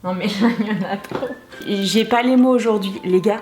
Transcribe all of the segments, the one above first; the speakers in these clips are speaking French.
Non mais là, il y en a trop. J'ai pas les mots aujourd'hui. Les gars,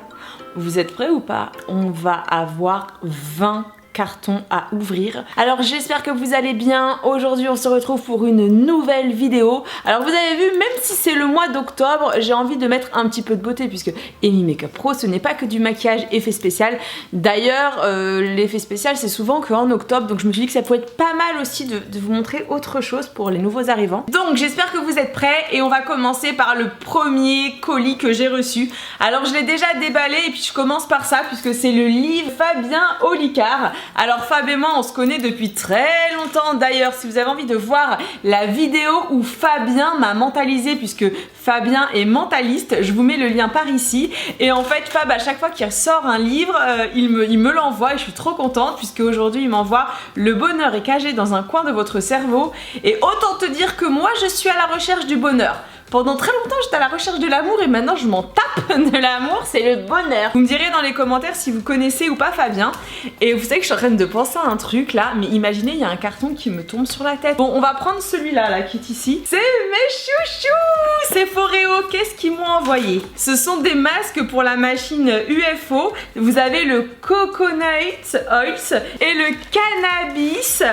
vous êtes prêts ou pas? On va avoir 20 carton à ouvrir. Alors j'espère que vous allez bien. Aujourd'hui on se retrouve pour une nouvelle vidéo. Alors vous avez vu, même si c'est le mois d'octobre, j'ai envie de mettre un petit peu de beauté puisque Amy Makeup Pro ce n'est pas que du maquillage effet spécial. D'ailleurs l'effet spécial c'est souvent qu'en octobre, donc je me suis dit que ça pouvait être pas mal aussi de vous montrer autre chose pour les nouveaux arrivants. Donc j'espère que vous êtes prêts et on va commencer par le premier colis que j'ai reçu. Alors je l'ai déjà déballé et puis je commence par ça puisque c'est le livre Fabien Olicard. Alors Fab et moi on se connaît depuis très longtemps. D'ailleurs si vous avez envie de voir la vidéo où Fabien m'a mentalisé, puisque Fabien est mentaliste, je vous mets le lien par ici. Et en fait Fab à chaque fois qu'il sort un livre il me l'envoie et je suis trop contente puisque aujourd'hui il m'envoie Le bonheur est caché dans un coin de votre cerveau. Et autant te dire que moi je suis à la recherche du bonheur. Pendant très longtemps j'étais à la recherche de l'amour et maintenant je m'en tape de l'amour, c'est le bonheur. Vous me direz dans les commentaires si vous connaissez ou pas Fabien. Et vous savez que je suis en train de penser à un truc là, mais imaginez il y a un carton qui me tombe sur la tête. Bon on va prendre celui-là là qui est ici. C'est mes chouchous, c'est Foreo. Qu'est-ce qu'ils m'ont envoyé? Ce sont des masques pour la machine UFO. Vous avez le Coconut Oils et le Cannabis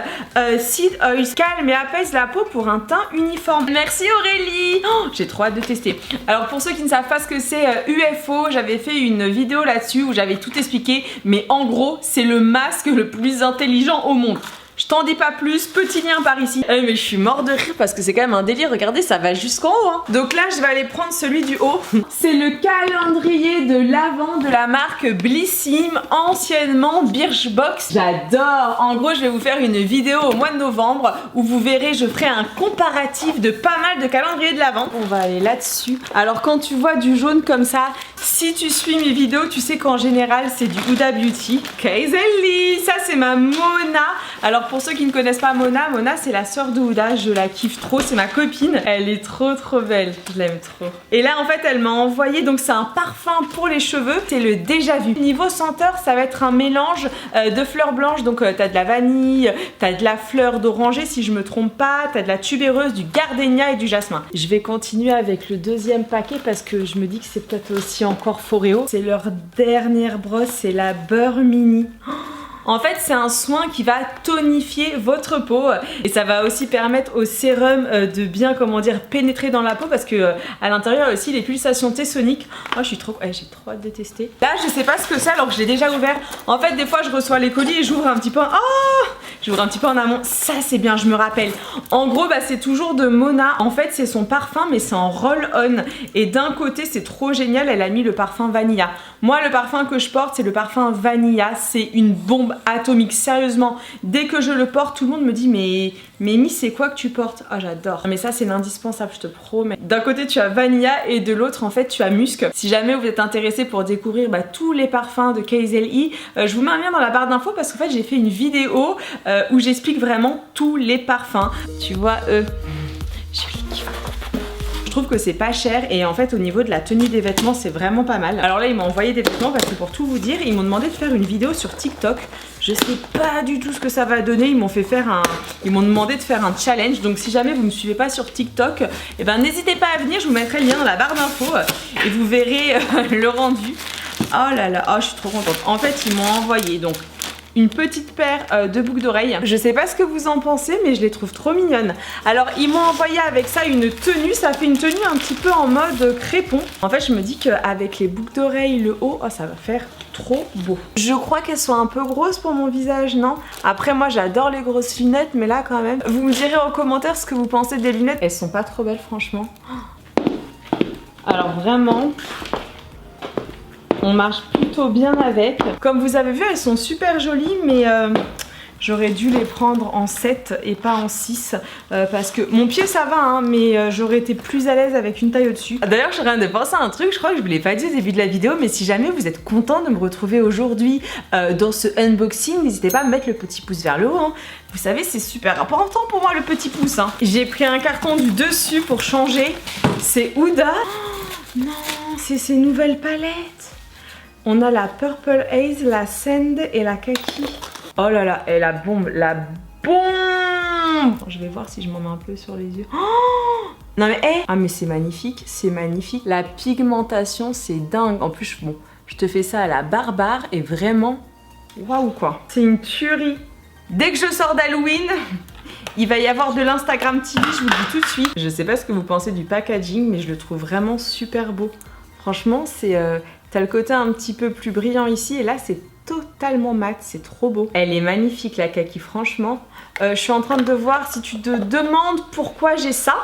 Seed Oils. Calme et apaise la peau pour un teint uniforme. Merci Aurélie. Oh, j'ai trop hâte de tester. Alors pour ceux qui ne savent pas ce que c'est UFO, j'avais fait une vidéo là-dessus où j'avais tout expliqué, mais en gros c'est le masque le plus intelligent au monde. Je t'en dis pas plus, petit lien par ici. Mais je suis mort de rire parce que c'est quand même un délire, regardez ça va jusqu'en haut hein. Donc là je vais aller prendre celui du haut. C'est le calendrier de l'Avent de la marque Blissim, anciennement Birchbox. J'adore. En gros je vais vous faire une vidéo au mois de novembre où vous verrez, je ferai un comparatif de pas mal de calendriers de l'Avent. On va aller là-dessus. Alors quand tu vois du jaune comme ça, si tu suis mes vidéos tu sais qu'en général c'est du Huda Beauty. Kaiselli, ça c'est ma Mona. Alors pour ceux qui ne connaissent pas Mona, Mona c'est la sœur de Huda, je la kiffe trop, c'est ma copine. Elle est trop belle, je l'aime trop. Et là en fait elle m'a envoyé, donc c'est un parfum pour les cheveux, c'est le Déjà Vu. Niveau senteur ça va être un mélange de fleurs blanches, donc t'as de la vanille, t'as de la fleur d'oranger si je me trompe pas, t'as de la tubéreuse, du gardénia et du jasmin. Je vais continuer avec le deuxième paquet parce que je me dis que c'est peut-être aussi encore Foreo. C'est leur dernière brosse, c'est la Beurre Mini. En fait c'est un soin qui va tonifier votre peau et ça va aussi permettre au sérum de bien comment dire pénétrer dans la peau parce que à l'intérieur il y a aussi les pulsations T-soniques. Oh j'ai trop hâte de tester. Là je sais pas ce que c'est alors que je l'ai déjà ouvert. En fait des fois je reçois les colis et j'ouvre un petit peu j'ouvre un petit peu en amont. Ça c'est bien, je me rappelle. En gros bah c'est toujours de Mona. En fait c'est son parfum mais c'est en roll-on. Et d'un côté c'est trop génial, elle a mis le parfum Vanilla. Moi le parfum que je porte c'est le parfum Vanilla. C'est une bombe atomique, sérieusement. Dès que je le porte tout le monde me dit mais Amy c'est quoi que tu portes? Ah j'adore. Mais ça c'est l'indispensable je te promets. D'un côté tu as Vanilla et de l'autre en fait tu as Musc. Si jamais vous êtes intéressé pour découvrir tous les parfums de Kaiselli, je vous mets un lien dans la barre d'infos parce qu'en fait j'ai fait une vidéo où j'explique vraiment tous les parfums. Tu vois je les kiffe. Je trouve que c'est pas cher et en fait au niveau de la tenue des vêtements c'est vraiment pas mal. Alors là ils m'ont envoyé des vêtements parce que pour tout vous dire ils m'ont demandé de faire une vidéo sur TikTok. Je sais pas du tout ce que ça va donner. Ils m'ont demandé de faire un challenge. Donc si jamais vous me suivez pas sur TikTok, et ben n'hésitez pas à venir, je vous mettrai le lien dans la barre d'infos et vous verrez le rendu. Oh là là, oh je suis trop contente. En fait ils m'ont envoyé donc une petite paire de boucles d'oreilles. Je sais pas ce que vous en pensez mais je les trouve trop mignonnes. Alors ils m'ont envoyé avec ça une tenue, ça fait une tenue un petit peu en mode crépon. En fait je me dis qu'avec les boucles d'oreilles, le haut, oh ça va faire trop beau. Je crois qu'elles sont un peu grosses pour mon visage, non? Après moi j'adore les grosses lunettes mais là quand même. Vous me direz en commentaire ce que vous pensez des lunettes. Elles sont pas trop belles franchement. Alors vraiment on marche plutôt bien avec. Comme vous avez vu, elles sont super jolies, mais j'aurais dû les prendre en 7 et pas en 6 parce que mon pied ça va hein, mais j'aurais été plus à l'aise avec une taille au-dessus. D'ailleurs je suis en train de penser à un truc, je crois que je vous l'ai pas dit au début de la vidéo, mais si jamais vous êtes content de me retrouver aujourd'hui dans ce unboxing, n'hésitez pas à me mettre le petit pouce vers le haut hein. Vous savez c'est super important pour moi le petit pouce hein. J'ai pris un carton du dessus pour changer, c'est Huda. Oh, non, c'est ces nouvelles palettes. On a la Purple Haze, la Sand et la Kaki. Oh là là, et la bombe, ombre. Je vais voir si je m'en mets un peu sur les yeux. Oh non mais ah mais c'est magnifique, c'est magnifique. La pigmentation c'est dingue. En plus bon, je te fais ça à la barbare et vraiment waouh quoi. C'est une tuerie. Dès que je sors d'Halloween, il va y avoir de l'Instagram TV, je vous le dis tout de suite. Je sais pas ce que vous pensez du packaging, mais je le trouve vraiment super beau. Franchement, c'est t'as le côté un petit peu plus brillant ici, et là c'est totalement mat, c'est trop beau. Elle est magnifique la kaki, franchement. Je suis en train de voir si tu te demandes pourquoi j'ai ça.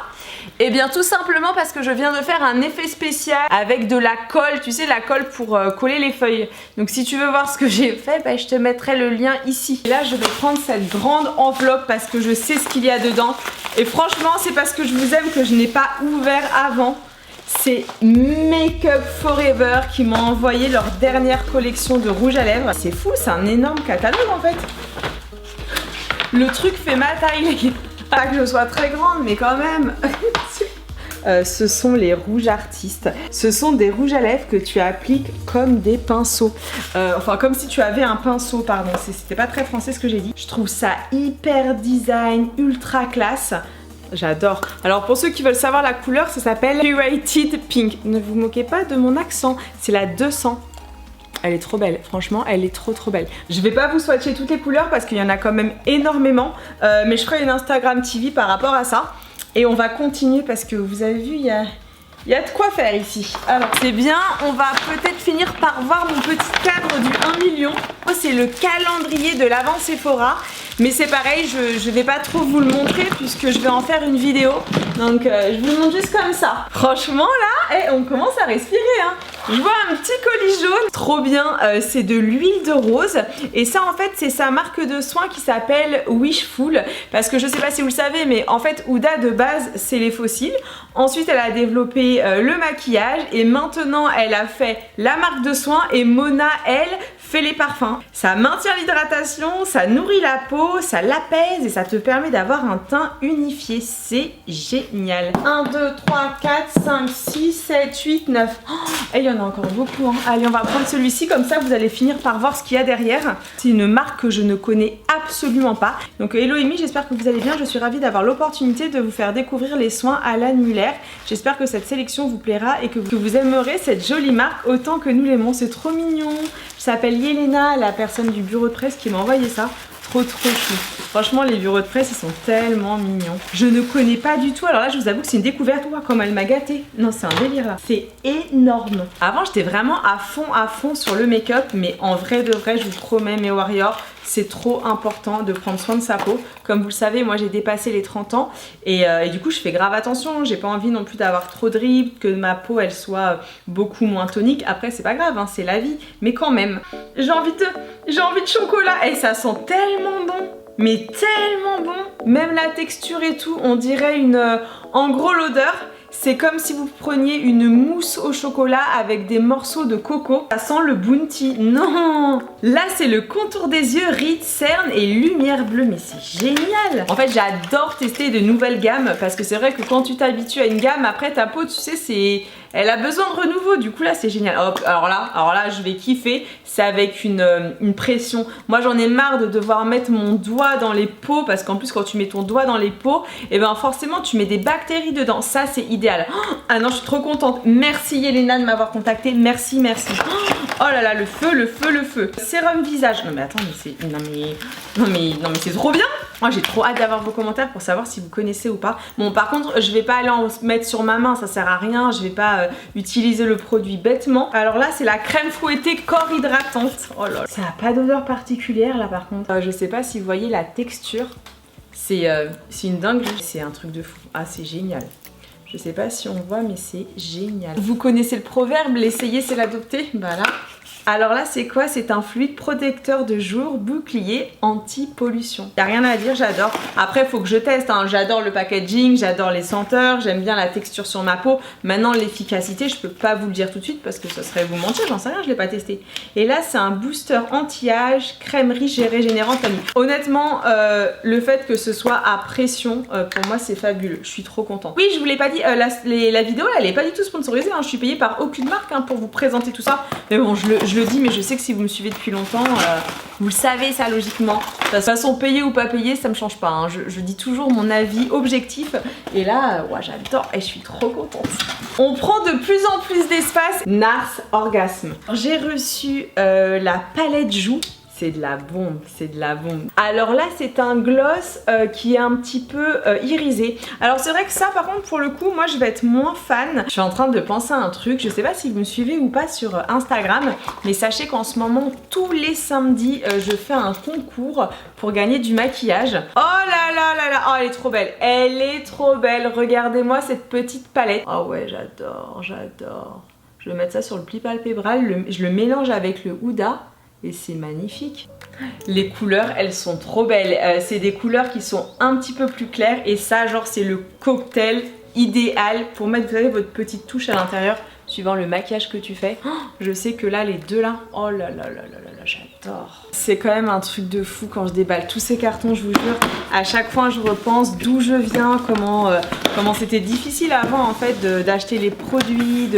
Eh bien tout simplement parce que je viens de faire un effet spécial avec de la colle, tu sais la colle pour coller les feuilles. Donc si tu veux voir ce que j'ai fait, bah, je te mettrai le lien ici. Et là je vais prendre cette grande enveloppe parce que je sais ce qu'il y a dedans. Et franchement c'est parce que je vous aime que je n'ai pas ouvert avant. C'est Make Up For Ever qui m'ont envoyé leur dernière collection de rouge à lèvres. C'est fou, c'est un énorme catalogue en fait. Le truc fait ma taille les gars. Pas que je sois très grande mais quand même. Ce sont les rouges artistes. Ce sont des rouges à lèvres que tu appliques comme des pinceaux. Enfin comme si tu avais un pinceau, pardon. C'était pas très français ce que j'ai dit. Je trouve ça hyper design, ultra classe. J'adore. Alors pour ceux qui veulent savoir la couleur, ça s'appelle Curated Pink. Ne vous moquez pas de mon accent, c'est la 200. Elle est trop belle, franchement elle est trop belle. Je vais pas vous swatcher toutes les couleurs parce qu'il y en a quand même énormément, mais je ferai une Instagram TV par rapport à ça. Et on va continuer parce que vous avez vu, il y a de quoi faire ici. Alors c'est bien, on va peut-être finir par voir mon petit cadre du 1 million. C'est le calendrier de l'Avent Sephora. Mais c'est pareil, je vais pas trop vous le montrer puisque je vais en faire une vidéo. Donc je vous le montre juste comme ça. Franchement là, on commence à respirer hein. Je vois un petit colis jaune, trop bien, c'est de l'huile de rose. Et ça en fait c'est sa marque de soins qui s'appelle Wishful. Parce que je sais pas si vous le savez mais en fait Huda de base c'est les fossiles. Ensuite elle a développé le maquillage et maintenant elle a fait la marque de soins et Mona elle fait les parfums. Ça maintient l'hydratation, ça nourrit la peau, ça l'apaise et ça te permet d'avoir un teint unifié. C'est génial. 1, 2, 3, 4, 5, 6, 7, 8, 9. Oh, et il y en a encore beaucoup. Hein. Allez, on va prendre celui-ci, comme ça vous allez finir par voir ce qu'il y a derrière. C'est une marque que je ne connais absolument pas. Donc hello Amy, j'espère que vous allez bien. Je suis ravie d'avoir l'opportunité de vous faire découvrir les soins à l'annulaire. J'espère que cette sélection vous plaira et que vous aimerez cette jolie marque autant que nous l'aimons. C'est trop mignon. Je s'appelle Yelena, la personne du bureau de presse qui m'a envoyé ça. Trop chou. Franchement les bureaux de presse ils sont tellement mignons. Je ne connais pas du tout. Alors là je vous avoue que c'est une découverte. Ouah, comme elle m'a gâtée. Non c'est un délire là. C'est énorme. Avant j'étais vraiment à fond sur le make-up. Mais en vrai de vrai je vous promets mes warriors, c'est trop important de prendre soin de sa peau. Comme vous le savez, moi j'ai dépassé les 30 ans et du coup je fais grave attention. J'ai pas envie non plus d'avoir trop de rides, que ma peau elle soit beaucoup moins tonique. Après c'est pas grave, hein, c'est la vie. Mais quand même, j'ai envie de chocolat. Et ça sent tellement bon. Mais tellement bon. Même la texture et tout, on dirait en gros l'odeur. C'est comme si vous preniez une mousse au chocolat avec des morceaux de coco. Ça sent le bounty. Non! Là, c'est le contour des yeux, rides, cernes et lumière bleue. Mais c'est génial! En fait, j'adore tester de nouvelles gammes parce que c'est vrai que quand tu t'habitues à une gamme, après ta peau, tu sais, elle a besoin de renouveau. Du coup, là, c'est génial. Hop, alors là, je vais kiffer. C'est avec une pression. Moi, j'en ai marre de devoir mettre mon doigt dans les peaux parce qu'en plus, quand tu mets ton doigt dans les peaux, et ben forcément, tu mets des bactéries dedans. Ça, c'est idéal. Ah non, je suis trop contente. Merci Yelena de m'avoir contactée. Merci. Oh là là, le feu. Sérum visage. Non mais attends, mais c'est trop bien. Moi j'ai trop hâte d'avoir vos commentaires pour savoir si vous connaissez ou pas. Bon par contre, je vais pas aller en mettre sur ma main, ça sert à rien. Je vais pas utiliser le produit bêtement. Alors là, c'est la crème fouettée corps hydratante. Oh là là. Ça a pas d'odeur particulière là par contre. Je sais pas si vous voyez la texture. C'est une dinguerie. C'est un truc de fou. Ah, c'est génial. Je sais pas si on voit mais c'est génial. Vous connaissez le proverbe, l'essayer c'est l'adopter. Bah là. Alors là c'est quoi? C'est un fluide protecteur de jour, bouclier anti-pollution. Y'a rien à dire, j'adore. Après faut que je teste, hein. J'adore le packaging, j'adore les senteurs, j'aime bien la texture sur ma peau. Maintenant l'efficacité je peux pas vous le dire tout de suite parce que ça serait vous mentir, j'en sais rien, je l'ai pas testé. Et là c'est un booster anti-âge, crème riche et régénérante. Honnêtement le fait que ce soit à pression pour moi c'est fabuleux, je suis trop contente. Oui je vous l'ai pas dit dit, la vidéo là, elle est pas du tout sponsorisée, hein. Je suis payée par aucune marque hein, pour vous présenter tout ça. Mais bon, je le dis, mais je sais que si vous me suivez depuis longtemps, vous le savez ça logiquement. De toute façon, payé ou pas payé, ça me change pas. Hein. Je dis toujours mon avis objectif. Et là, ouais, j'adore et je suis trop contente. On prend de plus en plus d'espace. Nars Orgasme. J'ai reçu la palette joues. C'est de la bombe, c'est de la bombe. Alors là, c'est un gloss qui est un petit peu irisé. Alors c'est vrai que ça, par contre, pour le coup, moi, je vais être moins fan. Je suis en train de penser à un truc. Je sais pas si vous me suivez ou pas sur Instagram, mais sachez qu'en ce moment, tous les samedis, je fais un concours pour gagner du maquillage. Oh là là là là, oh, elle est trop belle. Elle est trop belle. Regardez-moi cette petite palette. Oh ouais, j'adore, j'adore. Je vais mettre ça sur le pli palpébral. Je le mélange avec le Huda. Et c'est magnifique. Les couleurs, elles sont trop belles. C'est des couleurs qui sont un petit peu plus claires. Et ça, genre, c'est le cocktail idéal pour mettre, vous savez, votre petite touche à l'intérieur, suivant le maquillage que tu fais. Oh, je sais que là, les deux là, oh là là là là là là, j'adore. C'est quand même un truc de fou quand je déballe tous ces cartons, je vous jure. À chaque fois, je repense d'où je viens, comment c'était difficile avant, en fait, d'acheter les produits,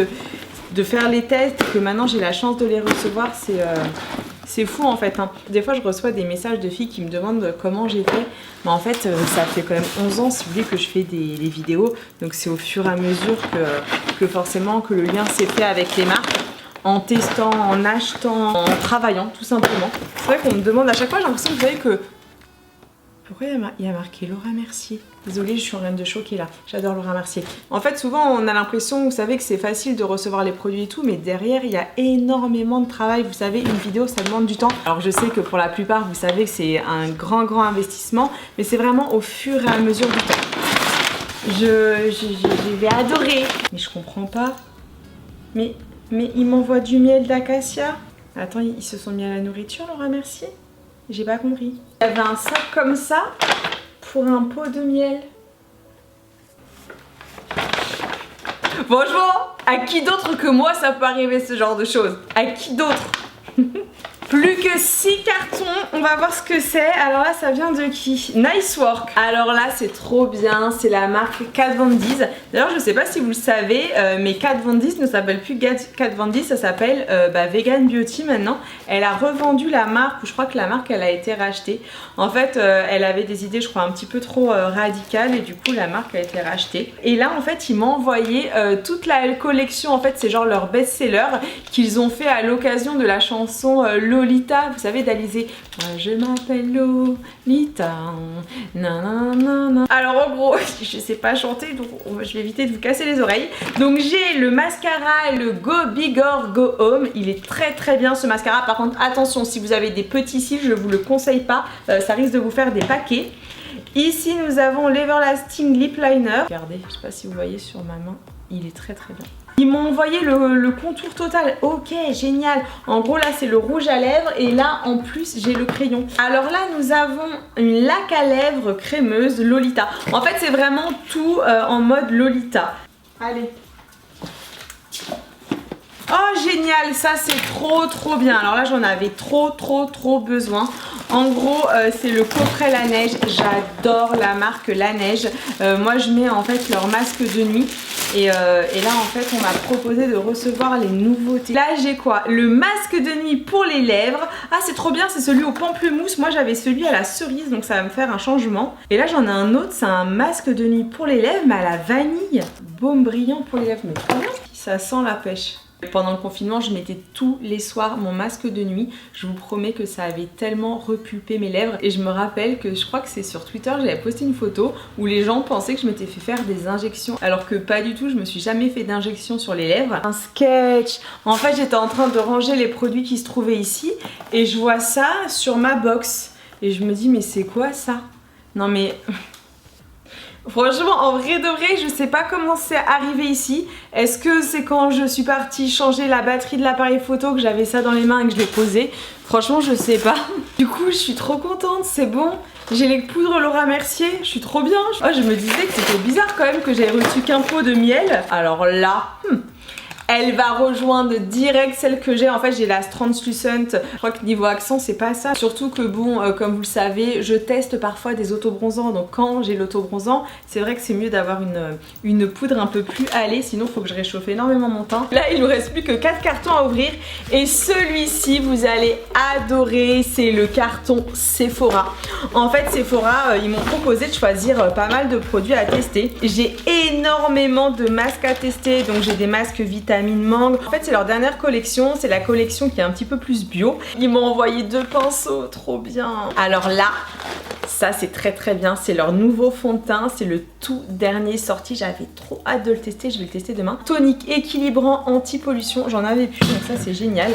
de faire les tests, que maintenant j'ai la chance de les recevoir, c'est fou en fait. Hein. Des fois je reçois des messages de filles qui me demandent comment j'ai fait. Mais en fait ça fait quand même 11 ans si vous voulez que je fais des vidéos. Donc c'est au fur et à mesure que forcément que le lien s'est fait avec les marques. En testant, en achetant, en travaillant tout simplement. C'est vrai qu'on me demande à chaque fois, j'ai l'impression que vous savez que... Pourquoi il y a marqué Laura Mercier? Désolée, je suis en train de choquer là. J'adore Laura Mercier. En fait, souvent, on a l'impression, vous savez, que c'est facile de recevoir les produits et tout, mais derrière, il y a énormément de travail. Vous savez, une vidéo, ça demande du temps. Alors, je sais que pour la plupart, vous savez que c'est un grand investissement, mais c'est vraiment au fur et à mesure du temps. Je vais adorer. Mais je comprends pas. Mais ils m'envoient du miel d'acacia. Attends, ils se sont mis à la nourriture, Laura Mercier? J'ai pas compris. Il y avait un sac comme ça pour un pot de miel. Franchement, à qui d'autre que moi ça peut arriver ce genre de choses? À qui d'autre? Plus que 6 cartons, on va voir ce que c'est. Alors là, ça vient de qui? Nice Work. Alors là, c'est trop bien, c'est la marque Kat Von D. D'ailleurs, je sais pas si vous le savez, mais Kat Von D ne s'appelle plus Kat Von D, ça s'appelle Vegan Beauty maintenant. Elle a revendu la marque, ou je crois que la marque, elle a été rachetée. En fait, elle avait des idées, je crois, un petit peu trop radicales, et du coup, la marque a été rachetée. Et là, en fait, ils m'ont envoyé toute la collection, en fait, c'est genre leur best-seller qu'ils ont fait à l'occasion de la chanson Lolita, vous savez, d'Alizé. Moi je m'appelle Lolita. Nanana. Alors en gros, je sais pas chanter, donc je vais éviter de vous casser les oreilles. Donc j'ai le mascara, le Go Big or Go Home. Il est très bien ce mascara. Par contre, attention, si vous avez des petits cils, je vous le conseille pas. Ça risque de vous faire des paquets. Ici, nous avons l'Everlasting Lip Liner. Regardez, je sais pas si vous voyez sur ma main. Il est très bien. Ils m'ont envoyé le contour total. Ok, génial. En gros, là, c'est le rouge à lèvres. Et là, en plus, j'ai le crayon. Alors là, nous avons une laque à lèvres crémeuse Lolita. En fait, c'est vraiment tout en mode Lolita. Allez. Oh, génial. Ça, c'est trop bien. Alors là, j'en avais trop besoin. En gros, c'est le coffret La Neige. J'adore la marque La Neige. Moi, je mets en fait leur masque de nuit. Et là, en fait, on m'a proposé de recevoir les nouveautés. Là, j'ai quoi? Le masque de nuit pour les lèvres. Ah, c'est trop bien, c'est celui au pamplemousse. Moi, j'avais celui à la cerise, donc ça va me faire un changement. Et là, j'en ai un autre, c'est un masque de nuit pour les lèvres, mais à la vanille. Baume brillant pour les lèvres. Mais trop bien. Ça sent la pêche. Pendant le confinement, je mettais tous les soirs mon masque de nuit. Je vous promets que ça avait tellement repulpé mes lèvres. Et je me rappelle que je crois que c'est sur Twitter, j'avais posté une photo où les gens pensaient que je m'étais fait faire des injections. Alors que pas du tout, je me suis jamais fait d'injection sur les lèvres. Un sketch. En fait, j'étais en train de ranger les produits qui se trouvaient ici. Et je vois ça sur ma box. Et je me dis, mais c'est quoi ça? Non mais... Franchement, en vrai de vrai, je sais pas comment c'est arrivé ici. Est-ce que c'est quand je suis partie changer la batterie de l'appareil photo que j'avais ça dans les mains et que je l'ai posé? Franchement, je sais pas. Du coup, je suis trop contente, c'est bon. J'ai les poudres Laura Mercier, je suis trop bien. Oh, je me disais que c'était bizarre quand même que j'avais reçu qu'un pot de miel. Alors là... Elle va rejoindre direct celle que j'ai. En fait j'ai la Translucent. Je crois que niveau accent c'est pas ça. Surtout que bon comme vous le savez je teste parfois des autobronzants. Donc quand j'ai l'autobronzant c'est vrai que c'est mieux d'avoir une poudre un peu plus allée. Sinon il faut que je réchauffe énormément mon teint. Là il nous reste plus que 4 cartons à ouvrir. Et celui-ci vous allez adorer. C'est le carton Sephora. En fait Sephora ils m'ont proposé de choisir pas mal de produits à tester. J'ai énormément de masques à tester. Donc j'ai des masques vitamine mangue. En fait c'est leur dernière collection. C'est la collection qui est un petit peu plus bio. Ils m'ont envoyé 2 pinceaux, trop bien. Alors là, ça c'est très bien. C'est leur nouveau fond de teint. C'est le tout dernier sorti. J'avais trop hâte de le tester. Je vais le tester demain. Tonique équilibrant anti-pollution. J'en avais plus donc ça c'est génial.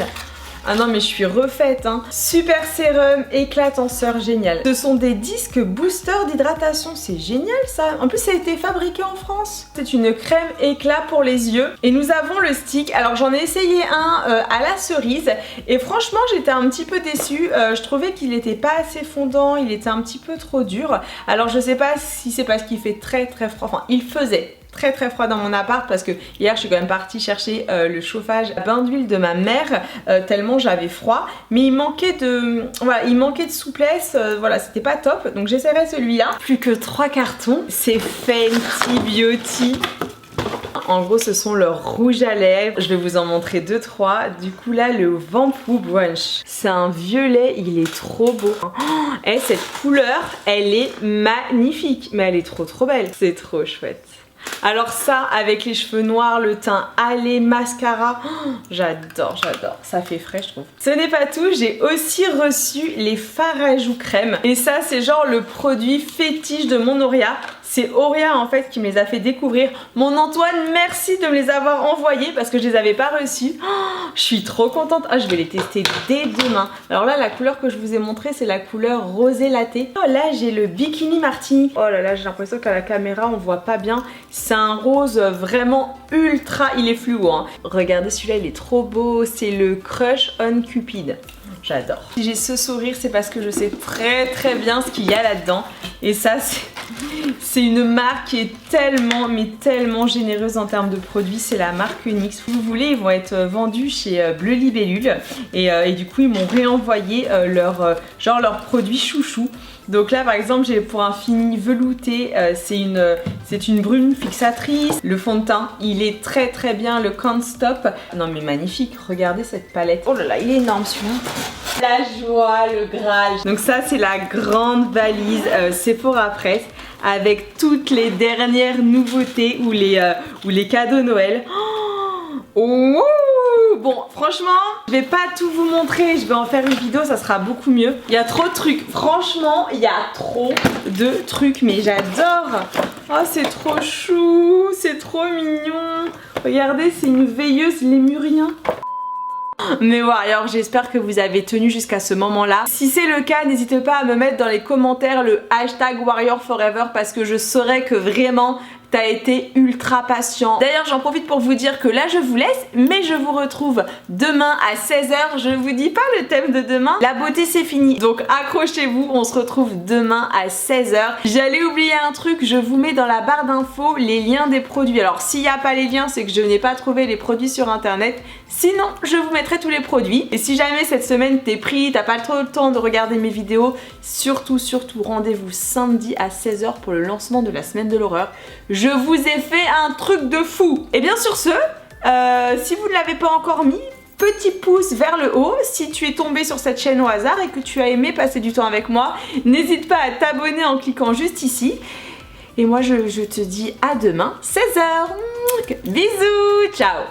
Ah non mais je suis refaite hein. Super sérum, éclatenseur, génial. Ce sont des disques boosters d'hydratation, c'est génial ça. En plus ça a été fabriqué en France. C'est une crème éclat pour les yeux. Et nous avons le stick. Alors j'en ai essayé un à la cerise. Et franchement j'étais un petit peu déçue. Je trouvais qu'il n'était pas assez fondant, il était un petit peu trop dur. Alors je sais pas si c'est parce qu'il fait très froid. Enfin il faisait très froid dans mon appart parce que hier je suis quand même partie chercher le chauffage à bain d'huile de ma mère tellement j'avais froid, mais il manquait de souplesse, voilà c'était pas top, donc j'essaierai celui-là. Plus que 3 cartons, c'est Fenty Beauty. En gros ce sont leurs rouges à lèvres. Je vais vous en montrer 2-3. Du coup là le Vampoo Brunch. C'est un violet, il est trop beau. Et cette couleur elle est magnifique. Mais elle est trop belle. C'est trop chouette. Alors ça avec les cheveux noirs, le teint allé, mascara, j'adore, ça fait frais je trouve. Ce n'est pas tout, j'ai aussi reçu les fards à joues crème. Et ça c'est genre le produit fétiche de mon Auria. C'est Auria en fait qui me les a fait découvrir. Mon Antoine, merci de me les avoir envoyés parce que je les avais pas reçus. Je suis trop contente. Ah, je vais les tester dès demain. Alors là, la couleur que je vous ai montrée, c'est la couleur rosé latte. Oh là, j'ai le Bikini Martini. Oh là là, j'ai l'impression qu'à la caméra, on voit pas bien. C'est un rose vraiment ultra... Il est fluo, hein. Regardez, celui-là, il est trop beau. C'est le Crush on Cupid. J'adore. Si j'ai ce sourire, c'est parce que je sais très bien ce qu'il y a là-dedans. Et ça, c'est une marque qui est tellement généreuse en termes de produits. C'est la marque NYX. Si vous voulez, ils vont être vendus chez Bleu Libellule. Et du coup, ils m'ont réenvoyé leur produit chouchou. Donc là par exemple j'ai pour un fini velouté, c'est une brune fixatrice. Le fond de teint il est très bien, le Can't Stop. Non mais magnifique, regardez cette palette. Oh là là il est énorme celui-là. La joie, le Graal. Donc ça c'est la grande valise Sephora Press avec toutes les dernières nouveautés ou les cadeaux Noël. Oh bon, franchement, je vais pas tout vous montrer, je vais en faire une vidéo, ça sera beaucoup mieux. Il y a trop de trucs, franchement, il y a trop de trucs, mais j'adore. Oh, c'est trop chou, c'est trop mignon. Regardez, c'est une veilleuse lémurien. Mais voilà, alors j'espère que vous avez tenu jusqu'à ce moment-là. Si c'est le cas, n'hésitez pas à me mettre dans les commentaires le hashtag Warrior Forever parce que je saurais que vraiment t'as été ultra patient. D'ailleurs j'en profite pour vous dire que là je vous laisse, mais je vous retrouve demain à 16 h. Je vous dis pas le thème de demain, la beauté c'est fini. Donc accrochez-vous, on se retrouve demain à 16 h. J'allais oublier un truc, je vous mets dans la barre d'infos les liens des produits. Alors s'il n'y a pas les liens, c'est que je n'ai pas trouvé les produits sur internet. Sinon je vous mettrai tous les produits. Et si jamais cette semaine t'es pris, t'as pas trop le temps de regarder mes vidéos, surtout rendez-vous samedi à 16 h pour le lancement de la semaine de l'horreur. Je vous ai fait un truc de fou. Et bien sur ce, si vous ne l'avez pas encore mis, petit pouce vers le haut. Si tu es tombé sur cette chaîne au hasard et que tu as aimé passer du temps avec moi, n'hésite pas à t'abonner en cliquant juste ici. Et moi je te dis à demain 16 h. Bisous, ciao.